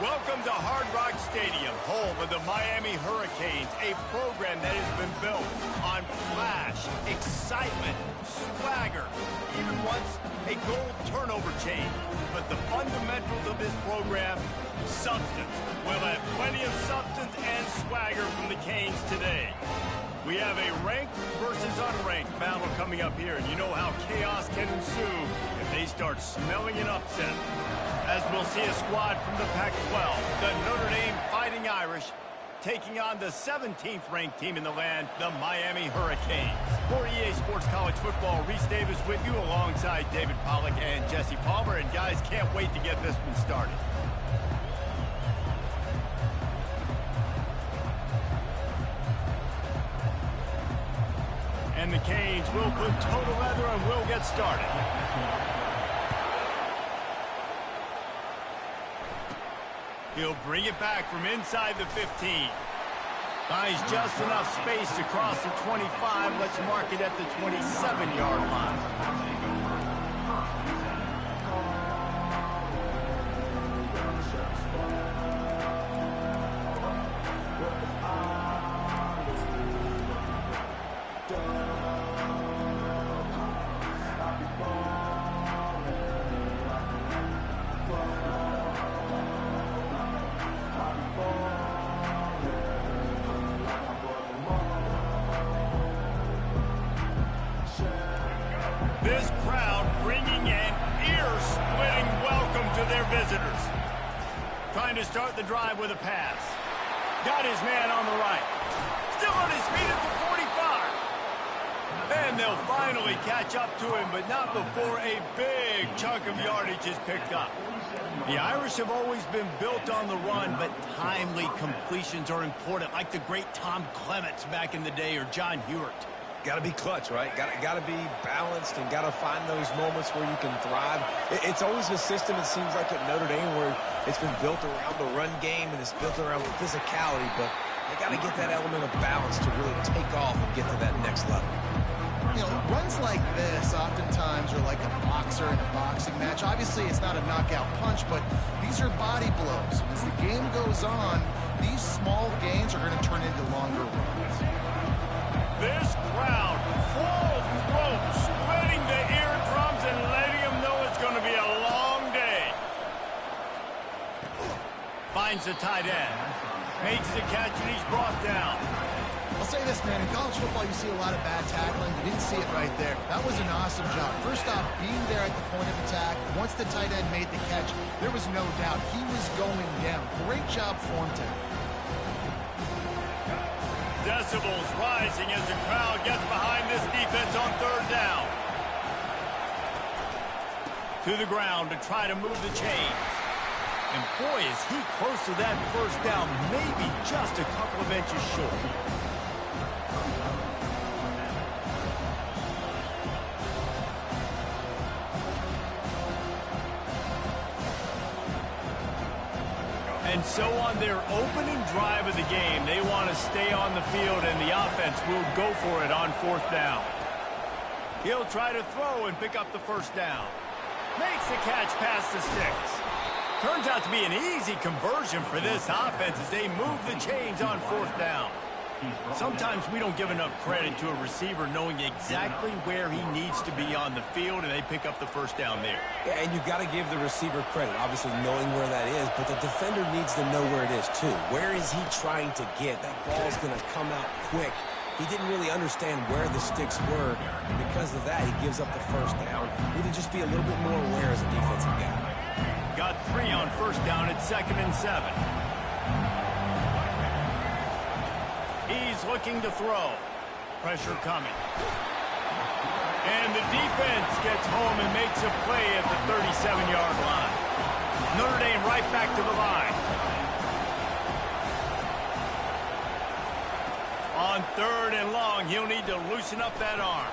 Welcome to Hard Rock Stadium, home of the Miami Hurricanes, a program that has been built on flash, excitement, swagger, even once a gold turnover chain. But the fundamentals of this program, substance. We'll have plenty of substance and swagger from the Canes today. We have a ranked versus unranked battle coming up here, and you know how chaos can ensue if they start smelling an upset. As we'll see a squad from the Pac-12, the Notre Dame Fighting Irish, taking on the 17th ranked team in the land, the Miami Hurricanes. For EA Sports College Football, Reese Davis with you alongside David Pollack and Jesse Palmer. And guys, can't wait to get this one started. And the Canes will put total leather and will get started. He'll bring it back from inside the 15. Finds just enough space to cross the 25. Let's mark it at the 27-yard line. This crowd bringing an ear-splitting welcome to their visitors. Trying to start the drive with a pass. Got his man on the right. Still on his feet at the 45. And they'll finally catch up to him, but not before a big chunk of yardage is picked up. The Irish have always been built on the run, but timely completions are important, like the great Tom Clements back in the day or John Hewart. Got to be clutch, right? Got to be balanced and got to find those moments where you can thrive. It's always a system, it seems like, at Notre Dame where it's been built around the run game and it's built around physicality, but they got to get that element of balance to really take off and get to that next level. You know, runs like this oftentimes are like a boxer in a boxing match. Obviously, it's not a knockout punch, but these are body blows. And as the game goes on, these small gains are going to turn into longer runs. This crowd, full throat, splitting the eardrums and letting them know it's going to be a long day. Finds the tight end. Makes the catch and he's brought down. I'll say this, man. In college football, you see a lot of bad tackling. You didn't see it right there. That was an awesome job. First off, being there at the point of attack. Once the tight end made the catch, there was no doubt he was going down. Great job for him today. Decibels rising as the crowd gets behind this defense on third down. To the ground to try to move the chains. And boy, is he close to that first down, maybe just a couple of inches short. And so on their opening drive of the game, they want to stay on the field, and the offense will go for it on fourth down. He'll try to throw and pick up the first down. Makes the catch past the sticks. Turns out to be an easy conversion for this offense as they move the chains on fourth down. Sometimes we don't give enough credit to a receiver knowing exactly where he needs to be on the field, and they pick up the first down there. Yeah, and you got to give the receiver credit, obviously knowing where that is, but the defender needs to know where it is too. Where is he trying to get? That ball's going to come out quick. He didn't really understand where the sticks were. Because of that, he gives up the first down. Need to just be a little bit more aware as a defensive guy. Got 3 on first down at 2nd and 7. He's looking to throw. Pressure coming. And the defense gets home and makes a play at the 37-yard line. Notre Dame right back to the line. On 3rd and long, he'll need to loosen up that arm.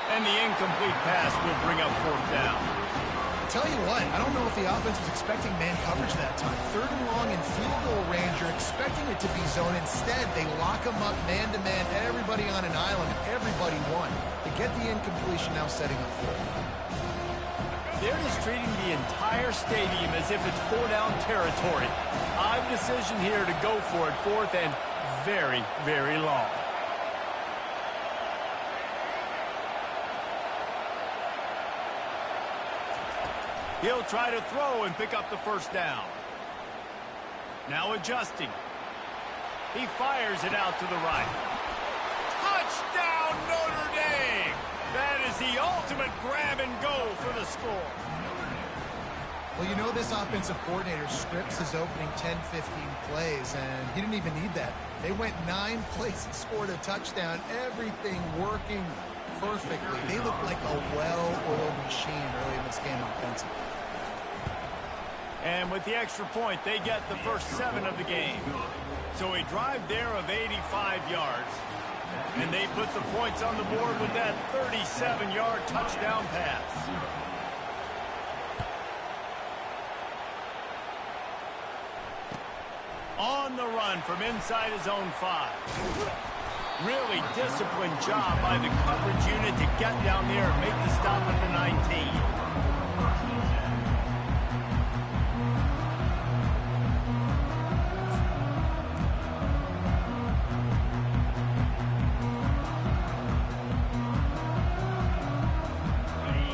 And the incomplete pass will bring up 4th down. Tell you what, I don't know if the offense was expecting man coverage that time. 3rd and long in field goal range, you're expecting it to be zone. Instead, they lock them up man-to-man, everybody on an island, everybody won. To get the incompletion, now setting up 4th. They're just treating the entire stadium as if it's four-down territory. Odd decision here to go for it, fourth and very, very long. He'll try to throw and pick up the first down. Now adjusting. He fires it out to the right. Touchdown, Notre Dame! That is the ultimate grab and go for the score. Well, you know this offensive coordinator scripts his opening 10, 15 plays, and he didn't even need that. They went 9 plays and scored a touchdown. Everything working perfectly. They look like a well-oiled machine early in this game offensively. And with the extra point, they get the first 7 of the game. So a drive there of 85 yards. And they put the points on the board with that 37-yard touchdown pass. On the run from inside his own 5. Really disciplined job by the coverage unit to get down there and make the stop at the 19.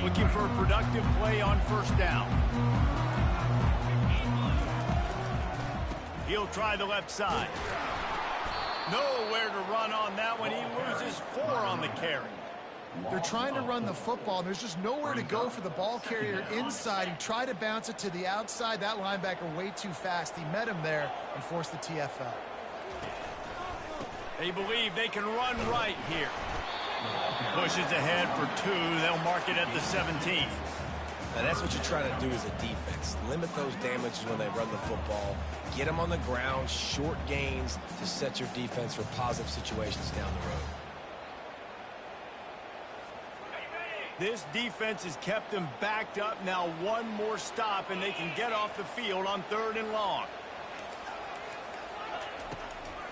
Looking for a productive play on first down. He'll try the left side. Nowhere to run on that one. He loses 4 on the carry. They're trying to run the football, and there's just nowhere to go for the ball carrier inside. He tried to bounce it to the outside. That linebacker way too fast. He met him there and forced the TFL. They believe they can run right here. Pushes ahead for 2. They'll mark it at the 17. Now that's what you're trying to do as a defense. Limit those damages when they run the football. Get them on the ground, short gains to set your defense for positive situations down the road. This defense has kept them backed up. Now one more stop and they can get off the field on 3rd and long.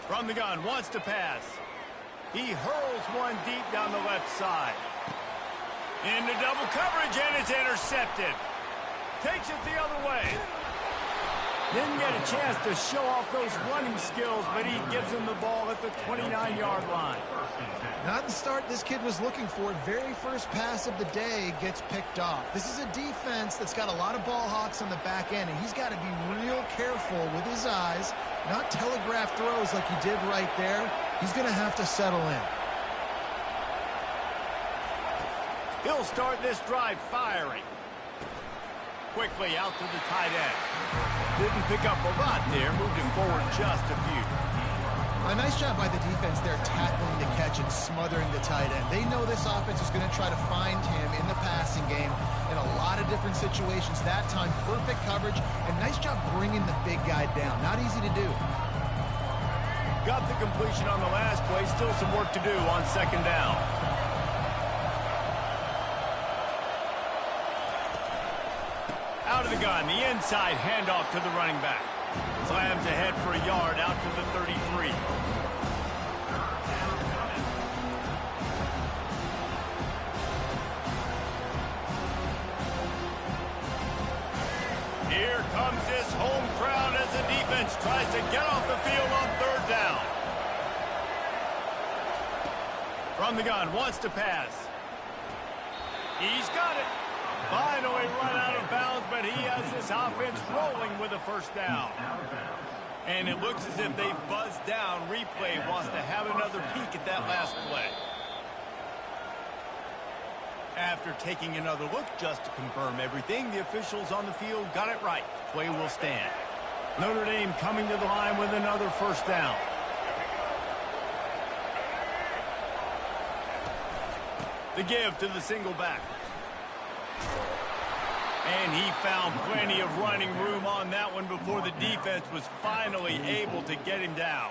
From the gun, wants to pass. He hurls one deep down the left side. Into double coverage, and it's intercepted. Takes it the other way. Didn't get a chance to show off those running skills, but he gives him the ball at the 29-yard line. Not the start this kid was looking for. Very first pass of the day gets picked off. This is a defense that's got a lot of ball hawks on the back end, and he's got to be real careful with his eyes, not telegraph throws like he did right there. He's going to have to settle in. He'll start this drive firing. Quickly out to the tight end. Didn't pick up a lot there, moved him forward just a few. A nice job by the defense there tackling the catch and smothering the tight end. They know this offense is going to try to find him in the passing game in a lot of different situations. That time, perfect coverage, and nice job bringing the big guy down. Not easy to do. Got the completion on the last play. Still some work to do on 2nd down. Out of the gun, the inside handoff to the running back. Slams ahead for a yard out to the 33. Here comes this home crowd as the defense tries to get off the field on 3rd down. From the gun, wants to pass. He's got it. Finally run out of bounds, but he has this offense rolling with a first down. And it looks as if they've buzzed down. Replay wants to have another peek at that last play. After taking another look just to confirm everything, the officials on the field got it right. Play will stand. Notre Dame coming to the line with another first down. The give to the single back. And he found plenty of running room on that one before the defense was finally able to get him down.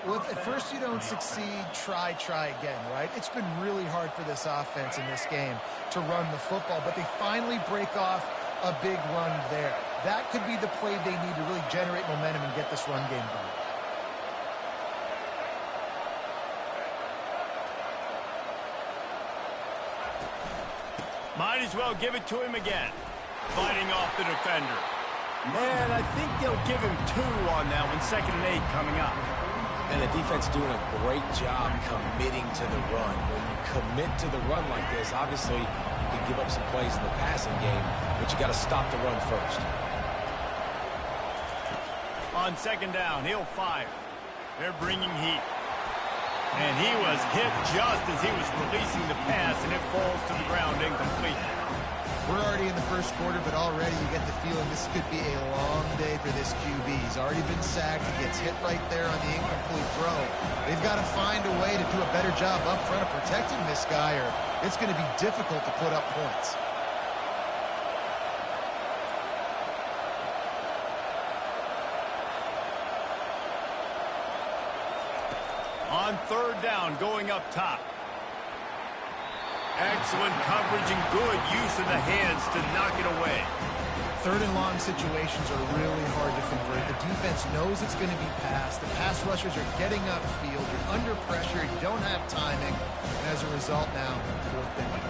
Well, if at first you don't succeed, try again, right? It's been really hard for this offense in this game to run the football, but they finally break off a big run there. That could be the play they need to really generate momentum and get this run game going. Might as well give it to him again. Fighting off the defender. And I think they'll give him 2 on that one. 2nd and 8 coming up. And the defense doing a great job committing to the run. When you commit to the run like this, obviously you can give up some plays in the passing game, but you got to stop the run first. On 2nd down, he'll fire. They're bringing heat. And he was hit just as he was releasing the pass, and it falls to the ground incomplete. We're already in the first quarter, but already you get the feeling this could be a long day for this QB. He's already been sacked. He gets hit right there on the incomplete throw. They've got to find a way to do a better job up front of protecting this guy, or it's going to be difficult to put up points. On 3rd down, going up top. Excellent coverage and good use of the hands to knock it away. 3rd and long situations are really hard to convert. The defense knows it's going to be passed. The pass rushers are getting upfield. You're under pressure. You don't have timing. And as a result now, 4th down.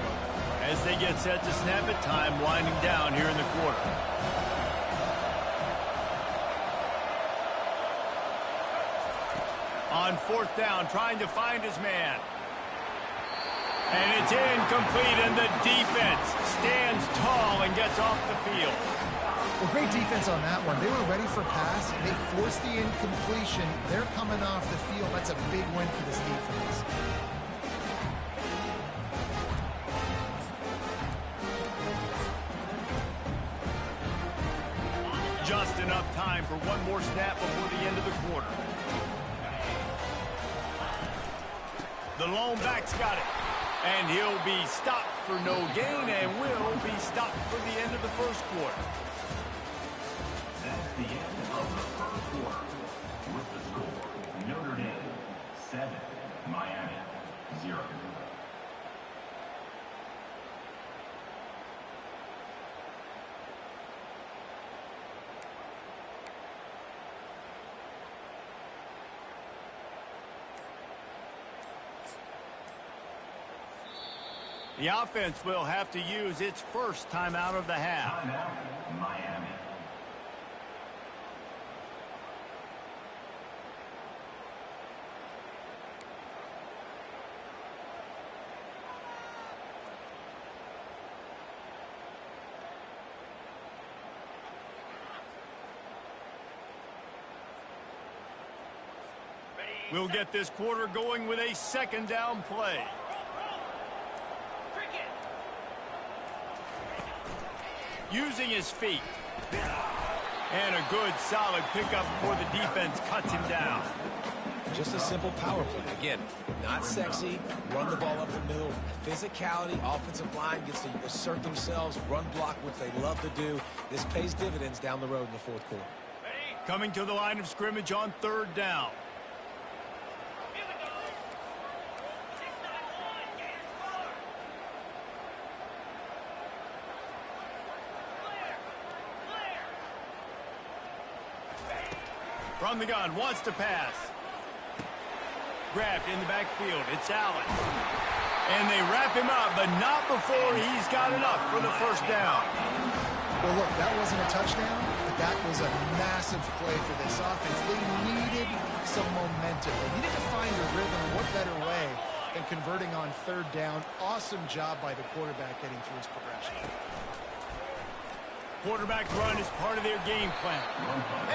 As they get set to snap it, time winding down here in the quarter. On 4th down, trying to find his man. And it's incomplete, and the defense stands tall and gets off the field. Well, great defense on that one. They were ready for pass. They forced the incompletion. They're coming off the field. That's a big win for this defense. Just enough time for one more snap before the end of the quarter. The lone back's got it. And he'll be stopped for no gain and will be stopped for the end of the first quarter. That's the end of the first quarter. With the score, Notre Dame 7, Miami 0. The offense will have to use its first timeout of the half. Timeout, Miami. We'll get this quarter going with a 2nd down play. Using his feet. And a good, solid pickup before the defense cuts him down. Just a simple power play. Again, not sexy, run the ball up the middle. Physicality, offensive line gets to assert themselves, run block, which they love to do. This pays dividends down the road in the 4th quarter. Coming to the line of scrimmage on 3rd down. From the gun, wants to pass. Grabbed in the backfield. It's Allen. And they wrap him up, but not before he's got enough for the 1st down. Well, look, that wasn't a touchdown, but that was a massive play for this offense. They needed some momentum. They needed to find a rhythm. What better way than converting on 3rd down? Awesome job by the quarterback getting through his progression. Quarterback run is part of their game plan.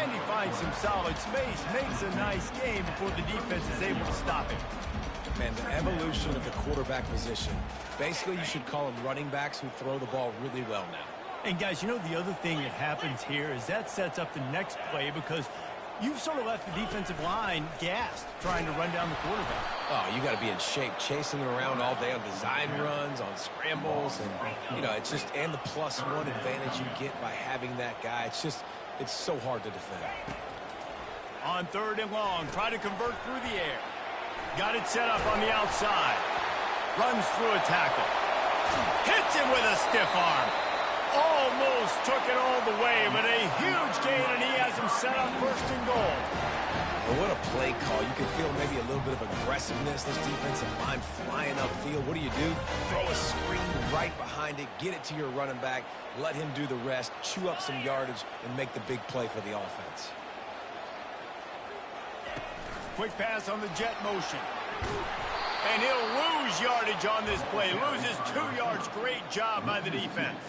And he finds some solid space, makes a nice game before the defense is able to stop him. Man, the evolution of the quarterback position. Basically, you should call them running backs who throw the ball really well now. And guys, you know the other thing that happens here is that sets up the next play because you've sort of left the defensive line gassed trying to run down the quarterback. Oh, you got to be in shape, chasing him around all day on design runs, on scrambles, and, you know, it's just, and the +1 advantage you get by having that guy. It's just, it's so hard to defend. On 3rd and long, try to convert through the air. Got it set up on the outside. Runs through a tackle. Hits him with a stiff arm. Almost took it all the way, but a huge gain, and he has him set up 1st and goal. And what a play call. You can feel maybe a little bit of aggressiveness. This defensive line flying upfield. What do? Throw a screen right behind it, get it to your running back, let him do the rest, chew up some yardage, and make the big play for the offense. Quick pass on the jet motion. And he'll lose yardage on this play. Loses 2 yards. Great job by the defense.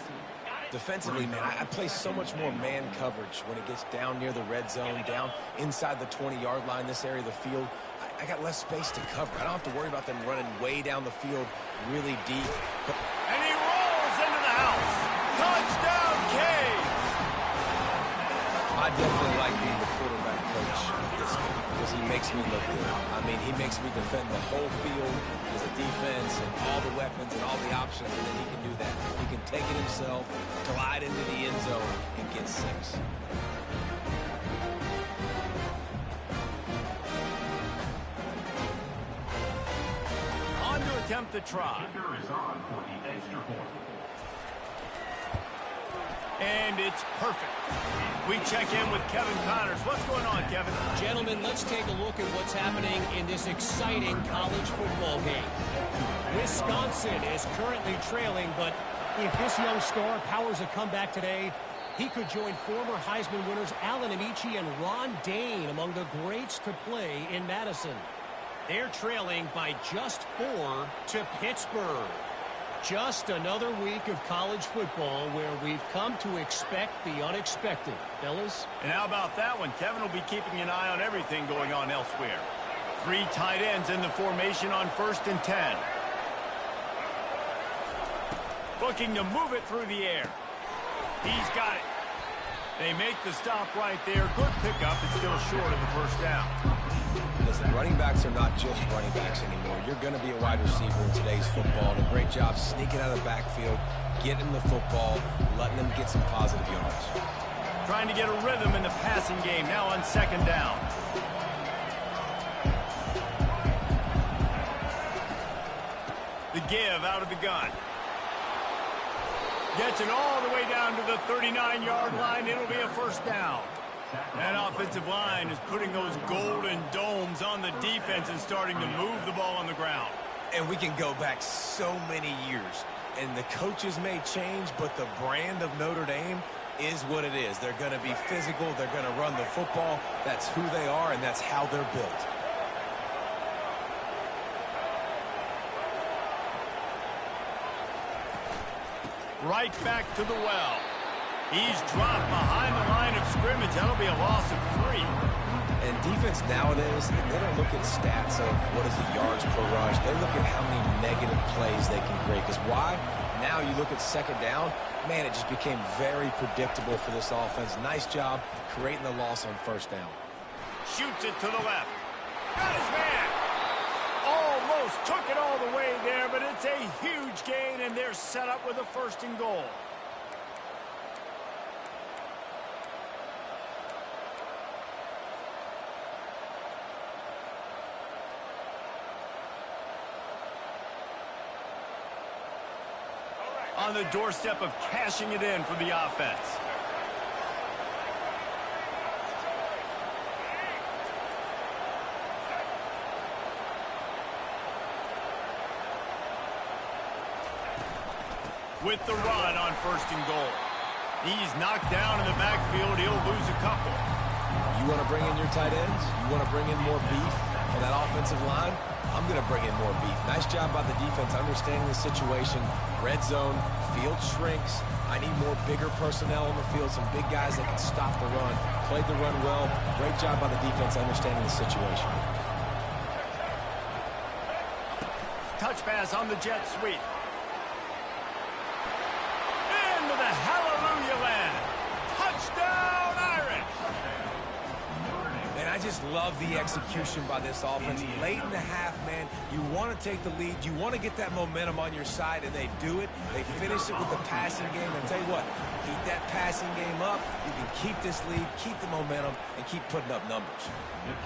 Defensively, man, I play so much more man coverage when it gets down near the red zone, down inside the 20-yard line, this area of the field. I got less space to cover. I don't have to worry about them running way down the field really deep. And he rolls into the house. Touchdown, Cave! I definitely like being the quarterback coach of this game because he makes me look good. I mean, he makes me defend the whole field as a defense and all the weapons and all the options, and then he can do that. He can take it himself, glide into the end zone, and get 6. On to attempt the try. Kicker is on for the extra point. And it's perfect. We check in with Kevin Connors. What's going on, Kevin? Gentlemen, let's take a look at what's happening in this exciting college football game. Wisconsin is currently trailing, but if this young star powers a comeback today, he could join former Heisman winners Allen Amici and Ron Dane among the greats to play in Madison. They're trailing by just 4 to Pittsburgh. Just another week of college football where we've come to expect the unexpected, fellas. And how about that one? Kevin will be keeping an eye on everything going on elsewhere. 3 tight ends in the formation on 1st and 10. Looking to move it through the air. He's got it. They make the stop right there. Good pickup. It's still short of the 1st down. Listen, running backs are not just running backs anymore. You're going to be a wide receiver in today's football. And a great job sneaking out of the backfield, getting the football, letting them get some positive yards. Trying to get a rhythm in the passing game now on 2nd down. The give out of the gun. Gets it all the way down to the 39-yard line. It'll be a 1st down. That offensive line is putting those golden domes on the defense and starting to move the ball on the ground. And we can go back so many years. And the coaches may change, but the brand of Notre Dame is what it is. They're going to be physical. They're going to run the football. That's who they are, and that's how they're built. Right back to the well. He's dropped behind the line of scrimmage. That'll be a loss of 3. And defense nowadays, they don't look at stats of what is the yards per rush. They look at how many negative plays they can create. Because why? Now you look at 2nd down, man, it just became very predictable for this offense. Nice job creating the loss on 1st down. Shoots it to the left. Got his man. Almost took it all the way there, but it's a huge gain, and they're set up with a 1st and goal. On the doorstep of cashing it in for the offense. With the run on 1st and goal. He's knocked down in the backfield. He'll lose a couple. You want to bring in your tight ends? You want to bring in more beef for that offensive line? I'm going to bring in more beef. Nice job by the defense understanding the situation. Red zone, field shrinks. I need more bigger personnel on the field, some big guys that can stop the run. Played the run well. Great job by the defense understanding the situation. Touch pass on the jet sweep. Into the hallelujah land. Touchdown, Irish! And I just love the execution by this offense. Late in the half, man, you want to take the lead. You want to get that momentum on your side, and they do it. They finish it with the passing game. And tell you what, keep that passing game up. You can keep this lead, keep the momentum, and keep putting up numbers.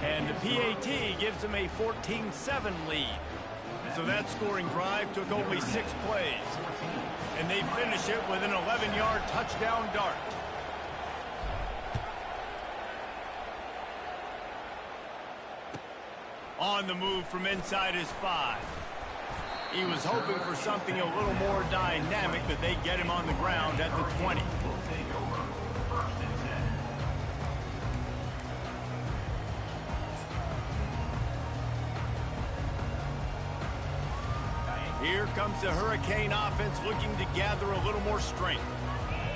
And the PAT gives them a 14-7 lead. So that scoring drive took only 6 plays. And they finish it with an 11-yard touchdown dart. On the move from inside his 5. He was hoping for something a little more dynamic, but they get him on the ground at the 20. Here comes the Hurricane offense looking to gather a little more strength.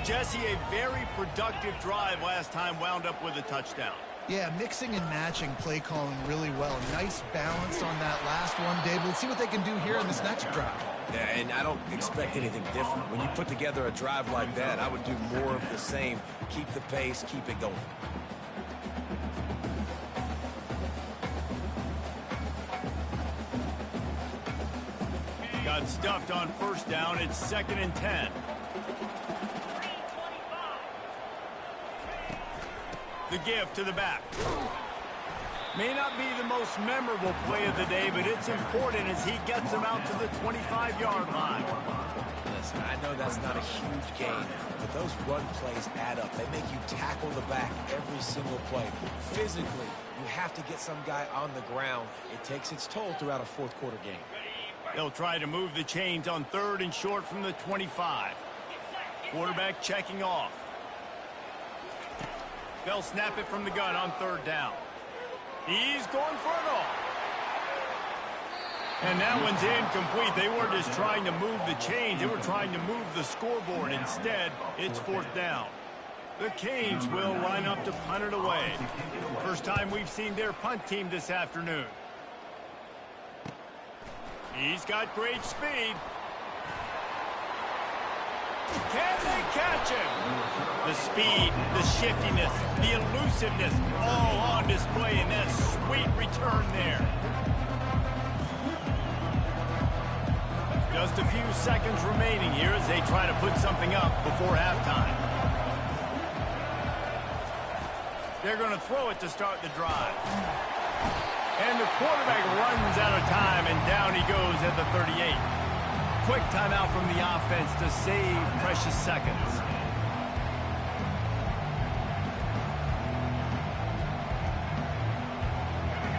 Jesse, a very productive drive last time wound up with a touchdown. Yeah, mixing and matching play calling really well. Nice balance on that last one, David. Let's see what they can do here in this next drive. Yeah, and I don't expect anything different. When you put together a drive like that, I would do more of the same. Keep the pace, keep it going. Got stuffed on first down. It's 2nd and 10. The give to the back. May not be the most memorable play of the day, but it's important as he gets them out to the 25-yard line. Listen, I know that's not a huge gain, but those run plays add up. They make you tackle the back every single play. Physically, you have to get some guy on the ground. It takes its toll throughout a fourth-quarter game. They'll try to move the chains on 3rd and short from the 25. Quarterback checking off. They'll snap it from the gun on 3rd down. He's going for it all. And that one's incomplete. They weren't just trying to move the chains. They were trying to move the scoreboard. Instead, it's 4th down. The Canes will line up to punt it away. First time we've seen their punt team this afternoon. He's got great speed. Can they catch him? The speed, the shiftiness, the elusiveness, all on display in that sweet return there. Just a few seconds remaining here as they try to put something up before halftime. They're going to throw it to start the drive. And the quarterback runs out of time, and down he goes at the 38. Quick timeout from the offense to save precious seconds.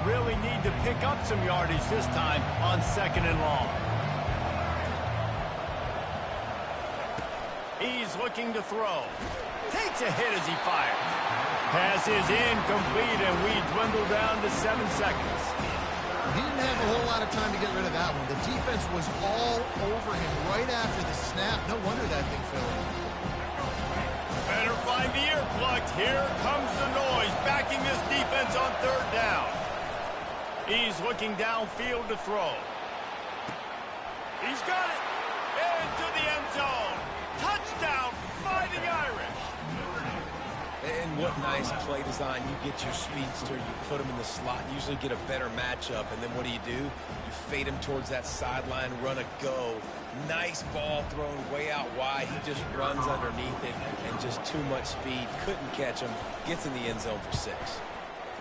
Really need to pick up some yardage this time on 2nd and long. He's looking to throw. Takes a hit as he fires. Pass is incomplete, and we dwindle down to 7 seconds. He didn't have a whole lot of time to get rid of that one. The defense was all over him right after the snap. No wonder that thing fell in. Better find the earplugs. Here comes the noise, backing this defense on 3rd down. He's looking downfield to throw. He's got it. Into the end zone. Touchdown, Fighting Irish. And what nice play design. You get your speedster, you put him in the slot, usually get a better matchup, and then what do? You fade him towards that sideline, run a go. Nice ball thrown way out wide. He just runs underneath it, and just too much speed. Couldn't catch him. Gets in the end zone for 6.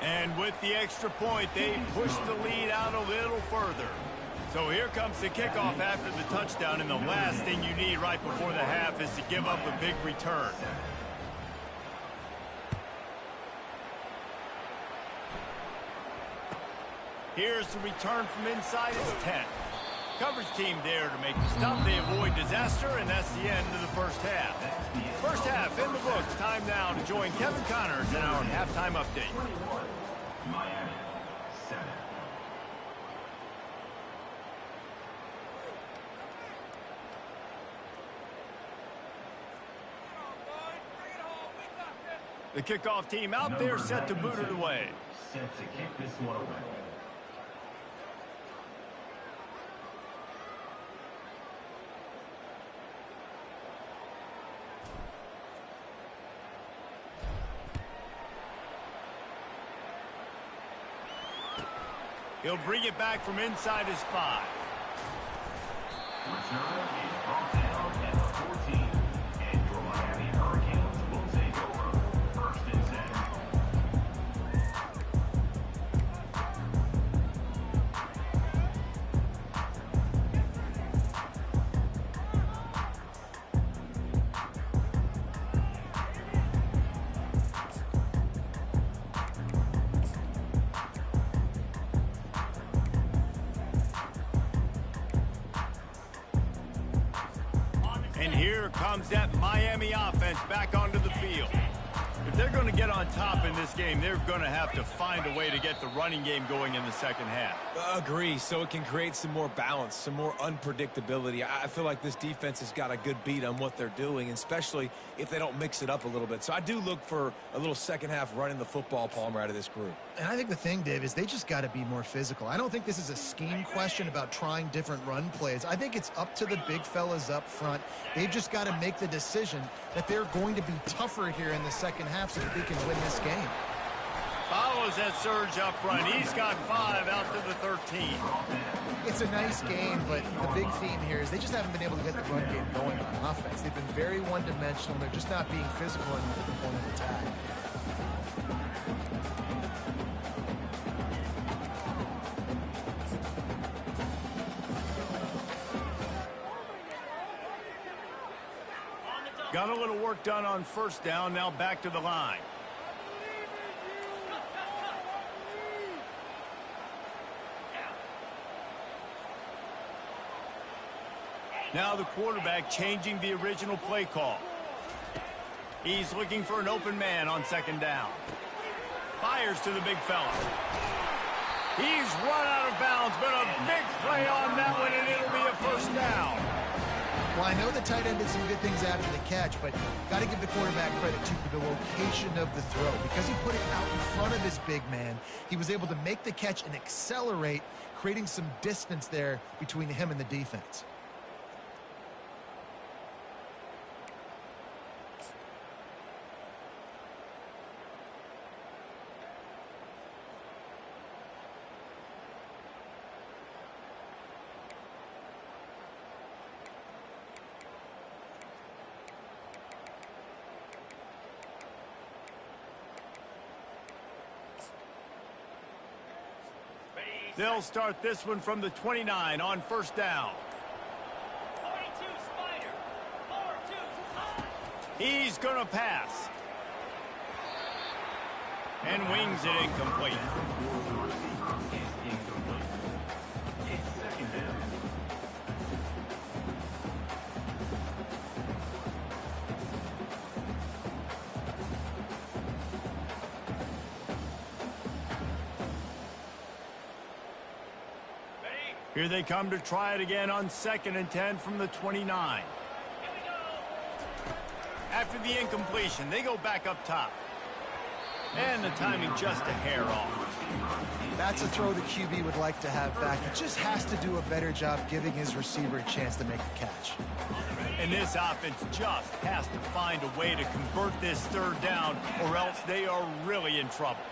And with the extra point, they push the lead out a little further. So here comes the kickoff after the touchdown, and the last thing you need right before the half is to give up a big return. Here's the return from inside his 10. Coverage team there to make the stop. They avoid disaster, and that's the end of the first half. First half in the books. Time now to join Kevin Connors in our halftime update. Miami, 7. The kickoff team out there set to boot it away. Set to kick this one away. He'll bring it back from inside his 5. Return is brought down at the 14, and your Miami Hurricanes will take over 1st and 10. And here comes that Miami offense back onto the field. If they're going to get on top in this game, they're going to have to find a way to get the running game going in the second half. Agree, so it can create some more balance, some more unpredictability. I feel like this defense has got a good beat on what they're doing, especially if they don't mix it up a little bit. So I do look for a little second half running the football, Palmer, out of this group. And I think the thing, Dave, is they just got to be more physical. I don't think this is a scheme question about trying different run plays. I think it's up to the big fellas up front. They've just got to make the decision that they're going to be tougher here in the second half so that they can win this game. Follows that surge up front. He's got 5 out to the 13. It's a nice game, but the big theme here is they just haven't been able to get the run game going on offense. They've been very one-dimensional. They're just not being physical in the component attack. Got a little work done on first down. Now back to the line. Now the quarterback changing the original play call. He's looking for an open man on second down. Fires to the big fella. He's run out of bounds, but a big play on that one, and it'll be a first down. Well, I know the tight end did some good things after the catch, but got to give the quarterback credit, too, for the location of the throw. Because he put it out in front of his big man, he was able to make the catch and accelerate, creating some distance there between him and the defense. They'll start this one from the 29 on first down. 42 Spider. 4-2. He's going to pass. And wings it incomplete. Here they come to try it again on 2nd and 10 from the 29. After the incompletion, they go back up top. And the timing just a hair off. That's a throw the QB would like to have back. He just has to do a better job giving his receiver a chance to make the catch. And this offense just has to find a way to convert this third down, or else they are really in trouble.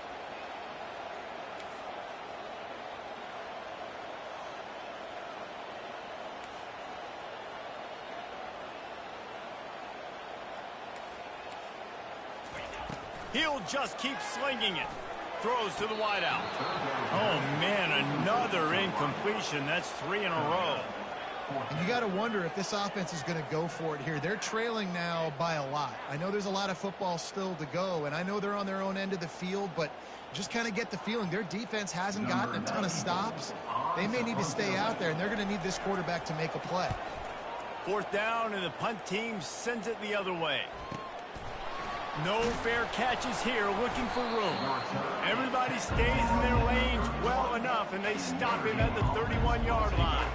He'll just keep slinging it. Throws to the wideout. Oh, man, another incompletion. That's 3 in a row. And you got to wonder if this offense is going to go for it here. They're trailing now by a lot. I know there's a lot of football still to go, and I know they're on their own end of the field, but just kind of get the feeling their defense hasn't gotten a ton of stops. They may need to stay out there, and they're going to need this quarterback to make a play. 4th down, and the punt team sends it the other way. No fair catches here, looking for room. Everybody stays in their lanes well enough, and they stop him at the 31-yard line.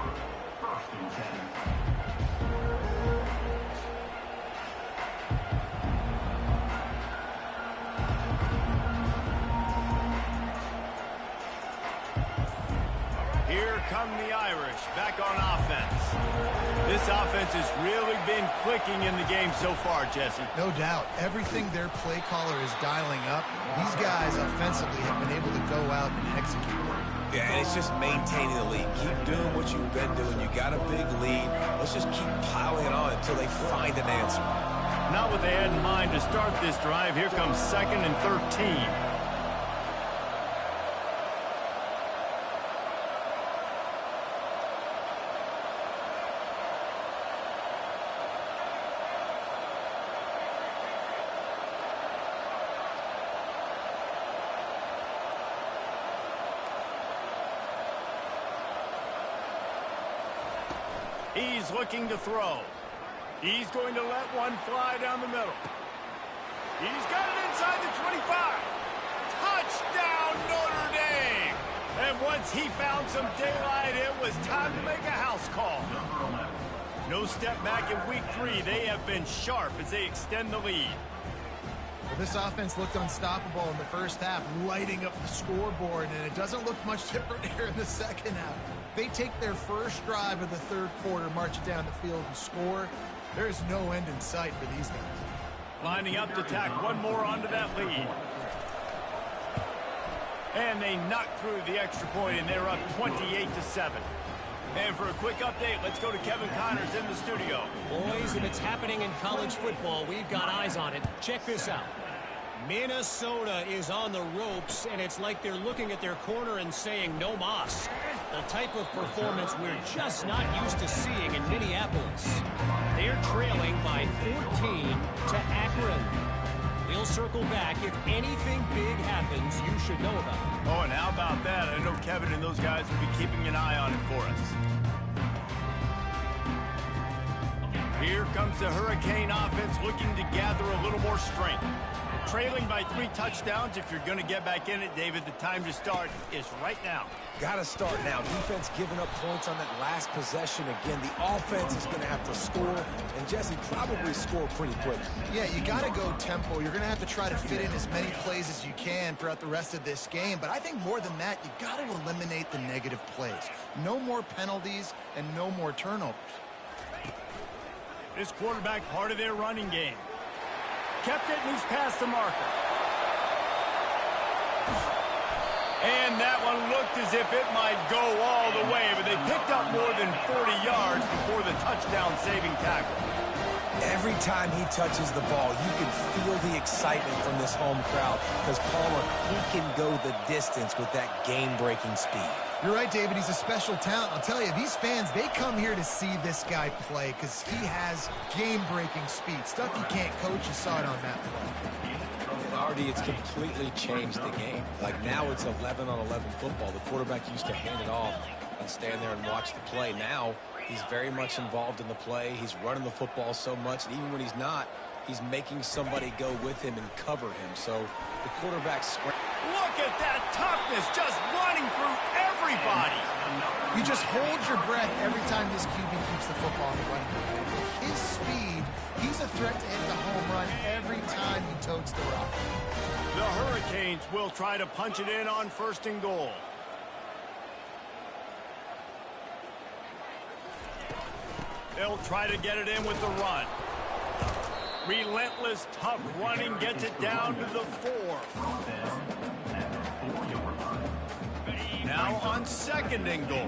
Here come the Irish back on offense. This offense has really been clicking in the game so far, Jesse. No doubt. Everything their play caller is dialing up, these guys offensively have been able to go out and execute. Yeah, and it's just maintaining the lead. Keep doing what you've been doing. You got a big lead. Let's just keep piling it on until they find an answer. Not what they had in mind to start this drive. Here comes 2nd and 13. He's looking to throw. He's going to let one fly down the middle. He's got it inside the 25. Touchdown, Notre Dame! And once he found some daylight, it was time to make a house call. No step back in week 3. They have been sharp as they extend the lead. Well, this offense looked unstoppable in the first half, lighting up the scoreboard, and it doesn't look much different here in the second half. They take their first drive of the third quarter, march it down the field, and score. There is no end in sight for these guys. Lining up to tack one more onto that lead. And they knock through the extra point, and they're up 28-7. And for a quick update, let's go to Kevin Connors in the studio. Boys, if it's happening in college football, we've got eyes on it. Check this out. Minnesota is on the ropes, and it's like they're looking at their corner and saying, no mas. The type of performance we're just not used to seeing in Minneapolis. They're trailing by 14 to Akron. We'll circle back. If anything big happens, you should know about it. Oh, and how about that? I know Kevin and those guys will be keeping an eye on it for us. Here comes the Hurricane offense looking to gather a little more strength. Trailing by 3 touchdowns. If you're going to get back in it, David, the time to start is right now. Got to start now. Defense giving up points on that last possession. Again, the offense is going to have to score, and Jesse probably score pretty quick. Yeah, you got to go tempo. You're going to have to try to fit in as many plays as you can throughout the rest of this game. But I think more than that, you got to eliminate the negative plays. No more penalties and no more turnovers. This quarterback part of their running game. Kept it, and he's past the marker. And that one looked as if it might go all the way, but they picked up more than 40 yards before the touchdown-saving tackle. Every time he touches the ball, you can feel the excitement from this home crowd because, Palmer, he can go the distance with that game-breaking speed. You're right, David. He's a special talent. I'll tell you, these fans, they come here to see this guy play because he has game-breaking speed. Stuff you can't coach. You saw it on that play. Already, it's completely changed the game. Like now it's 11-on-11 football. The quarterback used to hand it off and stand there and watch the play. Now he's very much involved in the play. He's running the football so much, and even when he's not, he's making somebody go with him and cover him. So the quarterback's... Look at that toughness, just running through everybody. You just hold your breath every time this QB keeps the football in the running game. With his speed, he's a threat to hit the home run every time he totes the rock. The Hurricanes will try to punch it in on 1st and goal. They'll try to get it in with the run. Relentless, tough running gets it down to the 4. Now on 2nd and goal.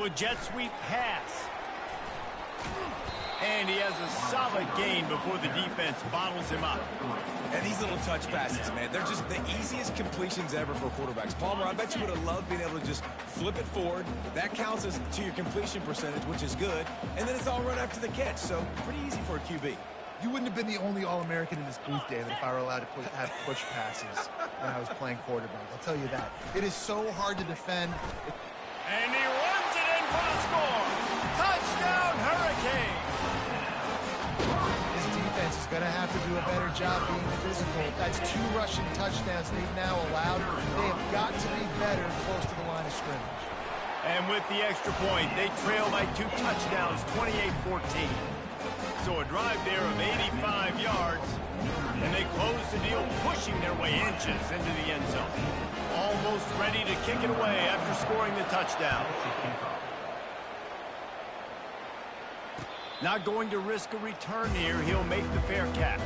With jet sweep pass. And he has a solid gain before the defense bottles him up. And these little touch passes, man, they're just the easiest completions ever for quarterbacks. Palmer, I bet you would have loved being able to just flip it forward. That counts as to your completion percentage, which is good. And then it's all run after the catch, so pretty easy for a QB. You wouldn't have been the only All-American in this booth, David, if I were allowed to have push passes when I was playing quarterback. I'll tell you that. It is so hard to defend. And he runs it in for the score. Touchdown, Hurricane. This defense is going to have to do a better job being physical. That's 2 rushing touchdowns they've now allowed. They have got to be better close to the line of scrimmage. And with the extra point, they trail by 2 touchdowns, 28-14. So a drive there of 85 yards, and they close the deal, pushing their way inches into the end zone. Almost ready to kick it away after scoring the touchdown. Not going to risk a return here. He'll make the fair catch.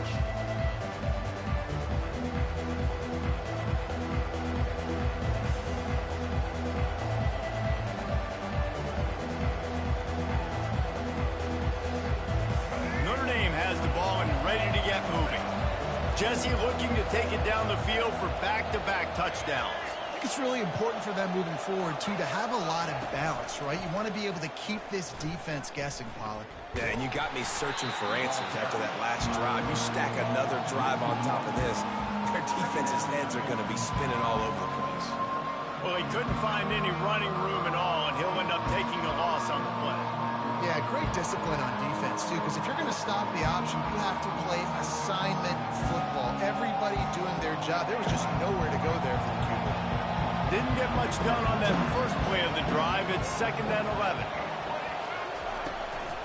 Notre Dame has the ball and ready to get moving. Jesse looking to take it down the field for back-to-back touchdowns. I think it's really important for them moving forward, too, to have a lot of balance, right? You want to be able to keep this defense guessing, Pollock. Yeah, and you got me searching for answers after that last drive. You stack another drive on top of this. their defense's heads are going to be spinning all over the place. Well, he couldn't find any running room at all, and he'll end up taking a loss on the play. Yeah, great discipline on defense, too, because if you're going to stop the option, you have to play assignment football. Everybody doing their job. There was just nowhere to go there for the Cuban. Didn't get much done on that first play of the drive. It's 2nd and 11.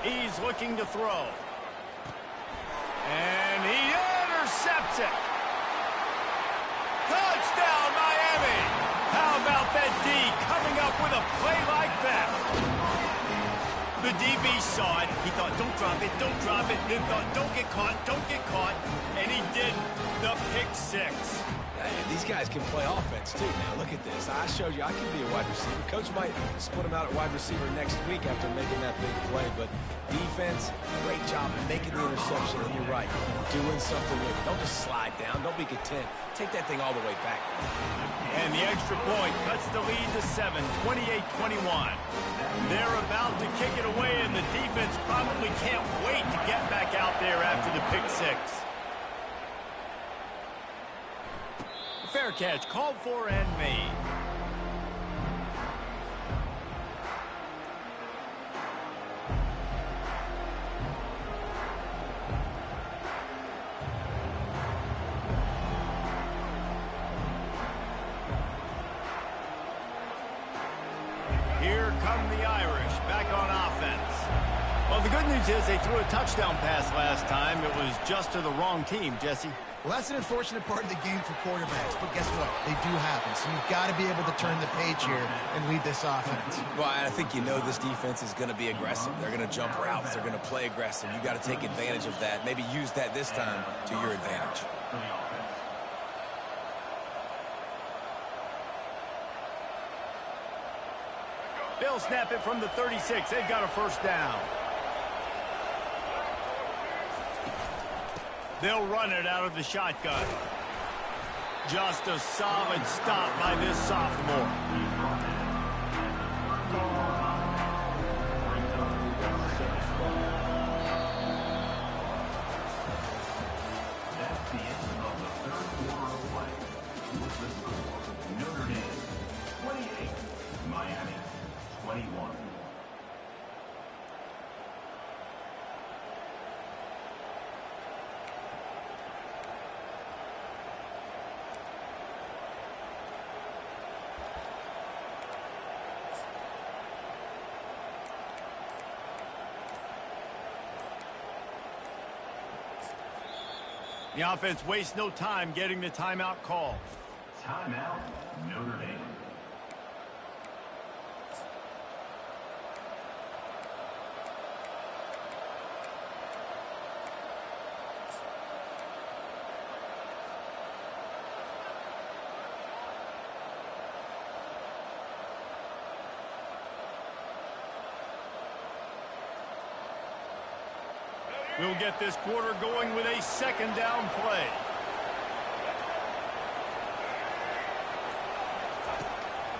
He's looking to throw. And he intercepts it. Touchdown, Miami. How about that D coming up with a play like that? The DB saw it. He thought, don't drop it, don't drop it. Then thought, don't get caught, don't get caught. And he did the pick 6. Hey, these guys can play offense, too. Now, look at this. I showed you I can be a wide receiver. Coach might split him out at wide receiver next week after making that big play. But defense, great job making the interception. And you're right, doing something with it. Don't just slide down. Don't be content. Take that thing all the way back. And the extra point cuts the lead to 7, 28-21. They're about to kick it away, and the defense probably can't wait to get back out there after the pick 6. Fair catch, called for and made. Here come the Irish, back on offense. Well, the good news is they threw a touchdown pass last time. It was just to the wrong team, Jesse. Well, that's an unfortunate part of the game for quarterbacks, but guess what? They do happen, so you've got to be able to turn the page here and lead this offense. Well, I think you know this defense is going to be aggressive. They're going to jump routes. They're going to play aggressive. You got to take advantage of that. Maybe use that this time to your advantage. They'll snap it from the 36. They've got a first down. They'll run it out of the shotgun. Just a solid stop by this sophomore. That's the end of the 3rd quarter of play. With the score, Notre Dame 28, Miami 21. The offense wastes no time getting the timeout call. Timeout, Notre Dame. We'll get this quarter going with a 2nd down play.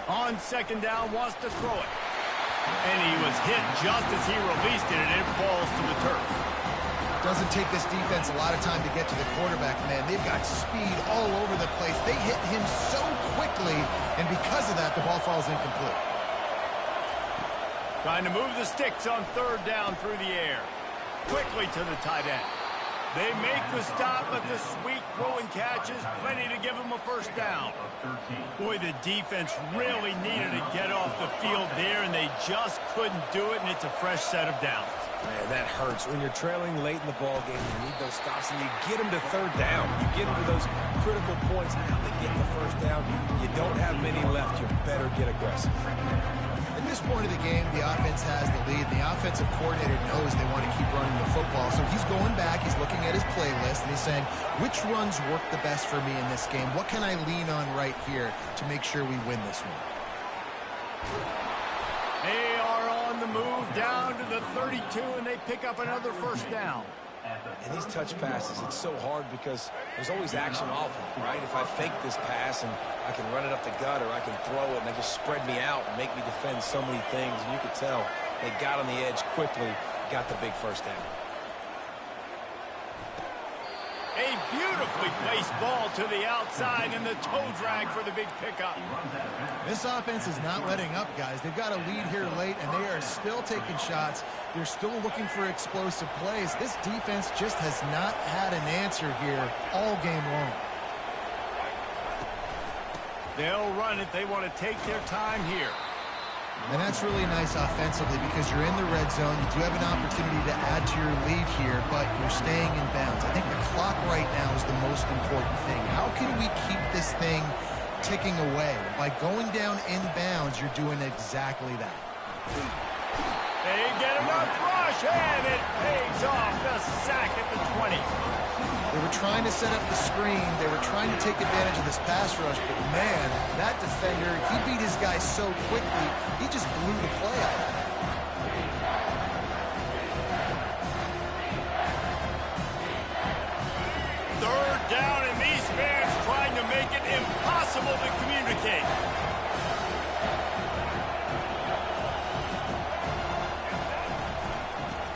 On 2nd down, wants to throw it. And he was hit just as he released it, and it falls to the turf. Doesn't take this defense a lot of time to get to the quarterback, man. They've got speed all over the place. They hit him so quickly, and because of that, the ball falls incomplete. Trying to move the sticks on 3rd down through the air. Quickly to the tight end. They make the stop, but the sweet throw and catch is plenty to give them a first down. Boy, the defense really needed to get off the field there, and they just couldn't do it, and it's a fresh set of downs. Man, that hurts. When you're trailing late in the ball game, you need those stops, and you get them to 3rd down. You get them to those critical points. Now they get the first down. You don't have many left. You better get aggressive. At this point of the game, the offense has the lead. The offensive coordinator knows they want to keep running the football. So he's going back, he's looking at his playlist, and he's saying, which runs work the best for me in this game? What can I lean on right here to make sure we win this one? They are on the move down to the 32, and they pick up another first down. And these touch passes, it's so hard because there's always action off them, right? If I fake this pass and I can run it up the gut or I can throw it and they just spread me out and make me defend so many things. And you could tell they got on the edge quickly, got the big first down. A beautifully placed ball to the outside and the toe drag for the big pickup. This offense is not letting up, guys. They've got a lead here late, and they are still taking shots. They're still looking for explosive plays. This defense just has not had an answer here all game long. They'll run it. They want to take their time here. And that's really nice offensively because you're in the red zone. You do have an opportunity to add to your lead here, but you're staying in bounds. I think the clock right now is the most important thing. How can we keep this thing ticking away? By going down in bounds, you're doing exactly that. They get enough rush, and it pays off. The sack at the 20. They were trying to set up the screen. They were trying to take advantage of this pass rush, but man, that defender, he beat his guy so quickly, he just blew the play out of him. Third down, and these fans trying to make it impossible to communicate.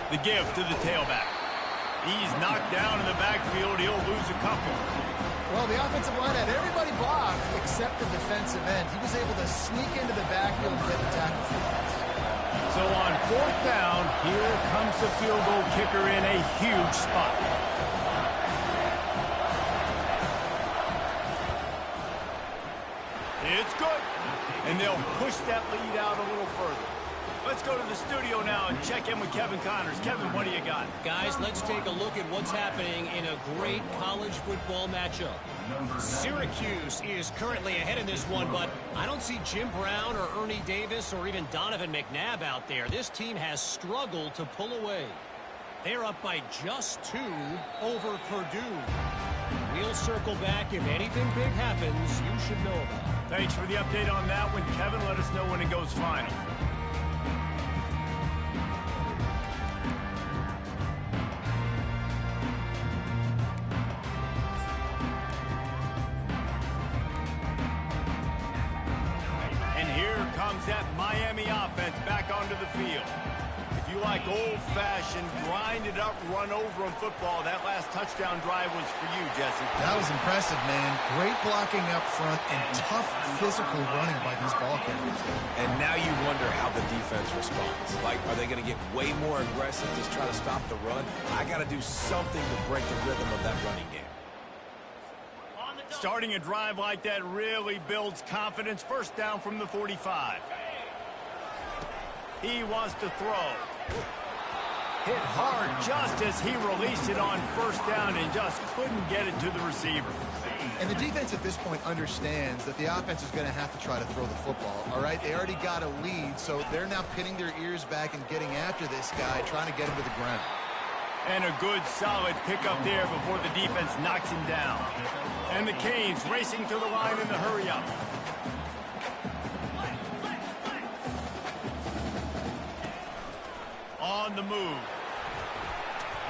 The give to the tailback. He's knocked down in the backfield. He'll lose a couple. Well, the offensive line had everybody blocked except the defensive end. He was able to sneak into the backfield and get the tackle for loss. So on fourth down, here comes the field goal kicker in a huge spot. It's good. And they'll push that lead out a little further. Let's go to the studio now and check in with Kevin Connors. Kevin, what do you got? Guys, let's take a look at what's happening in a great college football matchup. Syracuse is currently ahead in this one, but I don't see Jim Brown or Ernie Davis or even Donovan McNabb out there. This team has struggled to pull away. They're up by just 2 over Purdue. We'll circle back. If anything big happens, you should know about it. Thanks for the update on that one, Kevin. Let us know when it goes final. That Miami offense back onto the field. If you like old-fashioned, grinded-up, run-over in football, that last touchdown drive was for you, Jesse. That was impressive, man. Great blocking up front and tough physical running by these ball carriers. And now you wonder how the defense responds. Like, are they going to get way more aggressive, just try to stop the run? I got to do something to break the rhythm of that running game. Starting a drive like that really builds confidence. First down from the 45. He wants to throw. Hit hard just as he released it on first down and just couldn't get it to the receiver. And the defense at this point understands that the offense is going to have to try to throw the football, all right? They already got a lead, so they're now pinning their ears back and getting after this guy, trying to get him to the ground. And a good, solid pickup there before the defense knocks him down. And the Canes racing to the line in the hurry-up. On the move.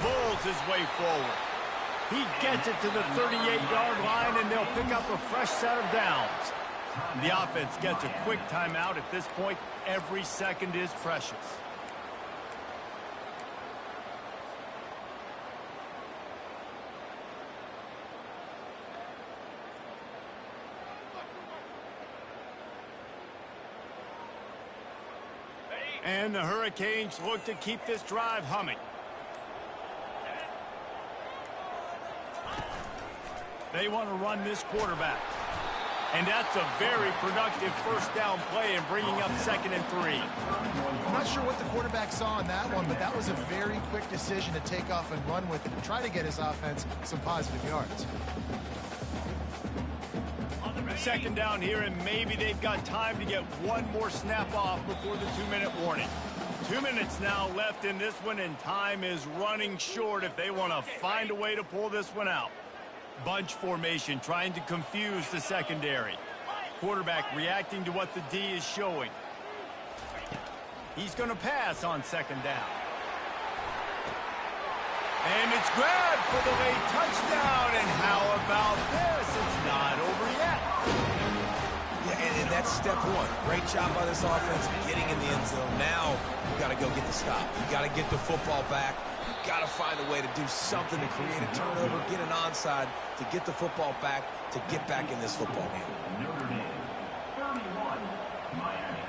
Bulls his way forward. He gets it to the 38-yard line, and they'll pick up a fresh set of downs. The offense gets a quick timeout. At this point, every second is precious. And the Hurricanes look to keep this drive humming. They want to run this quarterback. And that's a very productive first down play and bringing up 2nd and 3. I'm not sure what the quarterback saw on that one, but that was a very quick decision to take off and run with it and try to get his offense some positive yards. 2nd down here, and maybe they've got time to get one more snap off before the 2-minute warning. 2 minutes now left in this one, and time is running short if they want to find a way to pull this one out. Bunch formation trying to confuse the secondary. Quarterback reacting to what the D is showing. He's going to pass on 2nd down. And it's grabbed for the late touchdown. And how about this? It's not over yet. Yeah, and that's step one. Great job by this offense getting in the end zone. Now you got to go get the stop. You got to get the football back. You got to find a way to do something to create a turnover, get an onside, to get the football back, to get back in this football game. Notre Dame, 31, Miami,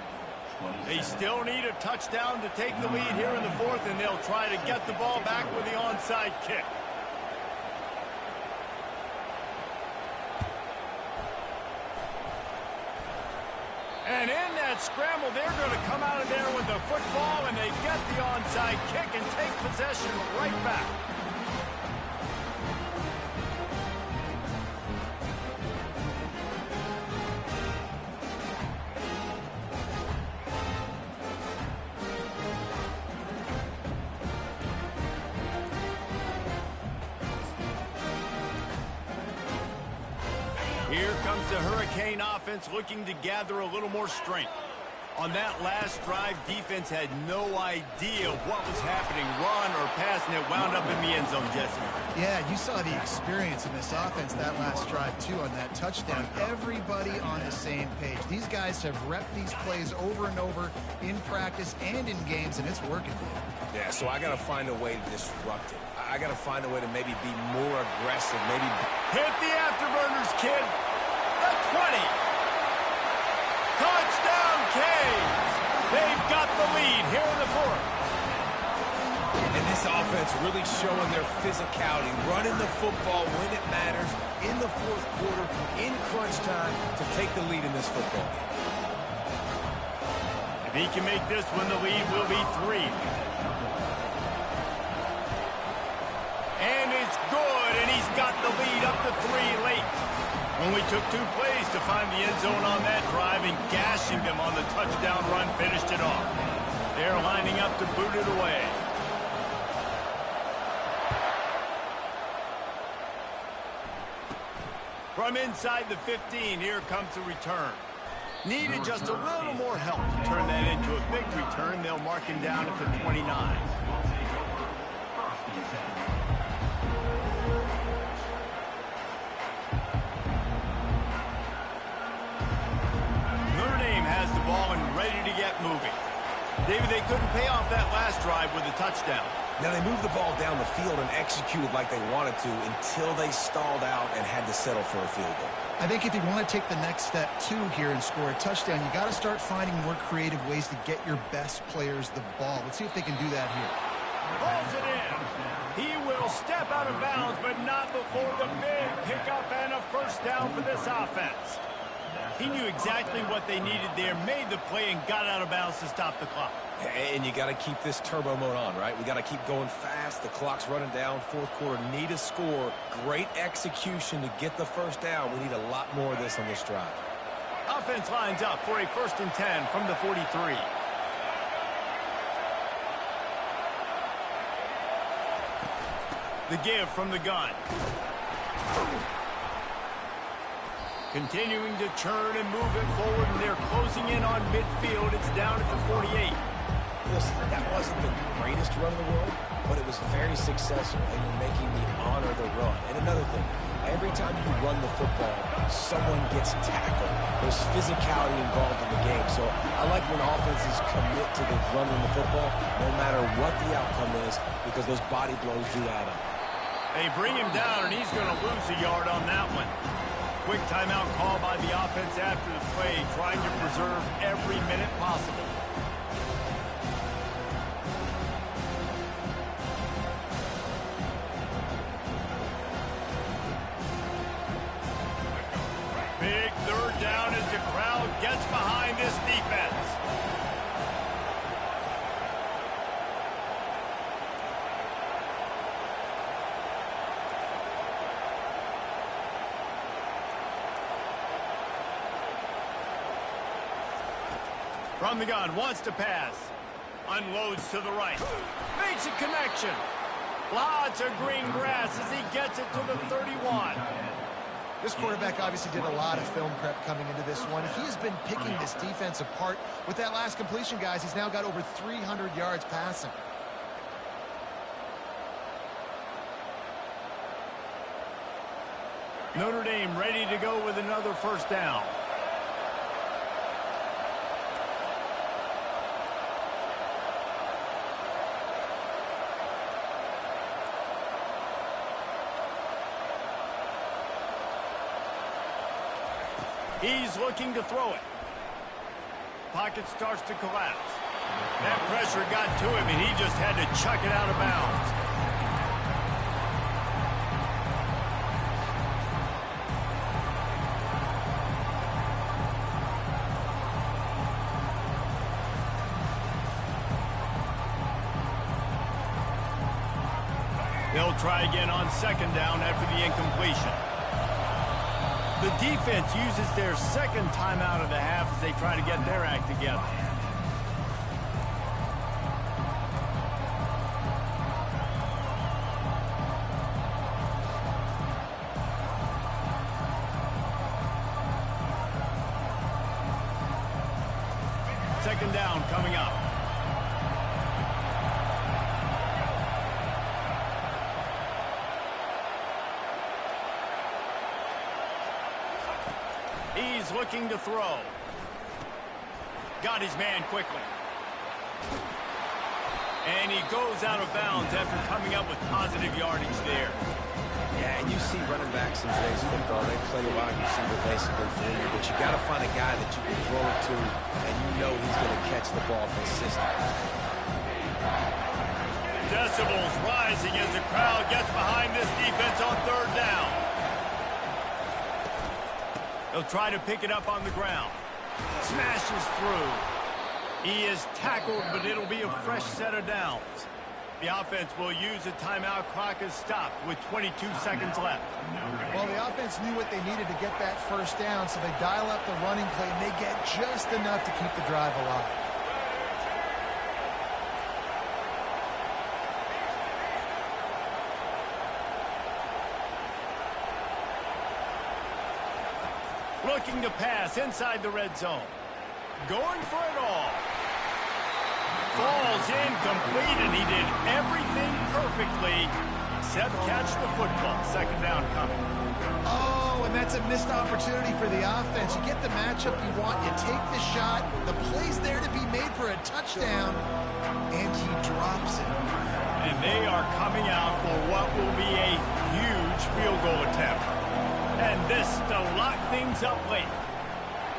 27. They still need a touchdown to take the lead here in the fourth, and they'll try to get the ball back with the onside kick. And in that scramble, they're going to come out of there with the football, and they get the onside kick and take possession right back. Here comes the Hurricane offense looking to gather a little more strength. On that last drive, defense had no idea what was happening, run or pass, and it wound up in the end zone, Jesse. Yeah, you saw the experience in this offense that last drive, too, on that touchdown. Everybody on the same page. These guys have repped these plays over and over in practice and in games, and it's working. Yeah, so I got to find a way to disrupt it. I got to find a way to maybe be more aggressive, maybe... Hit the afterburners, kid. The 20. Touchdown, Canes. They've got the lead here in the fourth. And this offense really showing their physicality, running the football when it matters, in the fourth quarter, in crunch time, to take the lead in this football game. If he can make this one, the lead will be 3. And it's good, and he's got the lead up to 3 late. Only took 2 plays to find the end zone on that drive, and gashing them on the touchdown run finished it off. They're lining up to boot it away. From inside the 15, here comes the return. Needed just a little more help to turn that into a big return. They'll mark him down at the 29. Notre Dame has the ball and ready to get moving. David, they couldn't pay off that last drive with a touchdown. Now, they moved the ball down the field and executed like they wanted to until they stalled out and had to settle for a field goal. I think if you want to take the next step, too, here and score a touchdown, you got to start finding more creative ways to get your best players the ball. Let's see if they can do that here. Rolls it in. He will step out of bounds, but not before the big pickup and a first down for this offense. He knew exactly what they needed there, made the play, and got out of bounds to stop the clock. And you got to keep this turbo mode on, right? We got to keep going fast. The clock's running down. Fourth quarter, need a score. Great execution to get the first down. We need a lot more of this on this drive. Offense lines up for a 1st and 10 from the 43. The give from the gun. Continuing to churn and move it forward, and they're closing in on midfield. It's down at the 48. Listen, that wasn't the greatest run in the world, but it was very successful, and you're making me honor the run. And another thing, every time you run the football, someone gets tackled. There's physicality involved in the game. So I like when offenses commit to the running the football, no matter what the outcome is, because those body blows do add up. They bring him down, and he's going to lose a yard on that one. Quick timeout call by the offense after the play, trying to preserve every minute possible. Big 3rd down as the crowd gets behind this defense. From the gun, wants to pass. Unloads to the right. Makes a connection. Lots of green grass as he gets it to the 31. This quarterback obviously did a lot of film prep coming into this one. He has been picking this defense apart. With that last completion, guys, he's now got over 300 yards passing. Notre Dame ready to go with another first down. He's looking to throw it. Pocket starts to collapse. That pressure got to him, and he just had to chuck it out of bounds. They'll try again on second down after the incompletion. The defense uses their second timeout of the half as they try to get their act together. Second down coming up. He's looking to throw. Got his man quickly. And he goes out of bounds after coming up with positive yardage there. Yeah, and you see running backs in today's football, they play wide receiver basically for you, but you got to find a guy that you can throw it to, and you know he's going to catch the ball consistently. Decibels rising as the crowd gets behind this defense on third down. They'll try to pick it up on the ground. Smashes through. He is tackled, but it'll be a fresh set of downs. The offense will use a timeout. Clock is stopped with 22 seconds left. Well, the offense knew what they needed to get that first down, so they dial up the running play, and they get just enough to keep the drive alive. Looking to pass inside the red zone. Going for it all. Falls incomplete, and he did everything perfectly except catch the football. Second down coming. Oh, and that's a missed opportunity for the offense. You get the matchup you want, you take the shot, the play's there to be made for a touchdown, and he drops it. And they are coming out for what will be a huge field goal attempt. And this to lock things up late.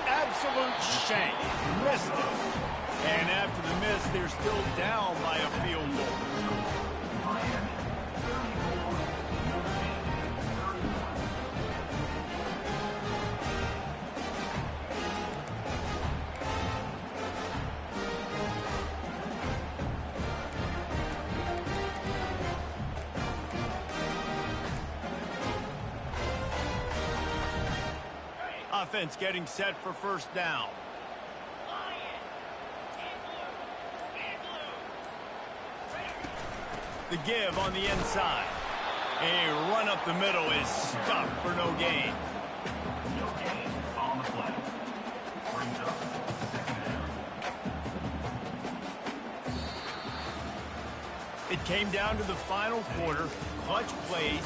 Absolute shank. Missed it. And after the miss, they're still down by a field goal. Offense getting set for first down. The give on the inside. A run up the middle is stuffed for no gain. No gain on the play. Brings up second down. It came down to the final quarter. Clutch plays,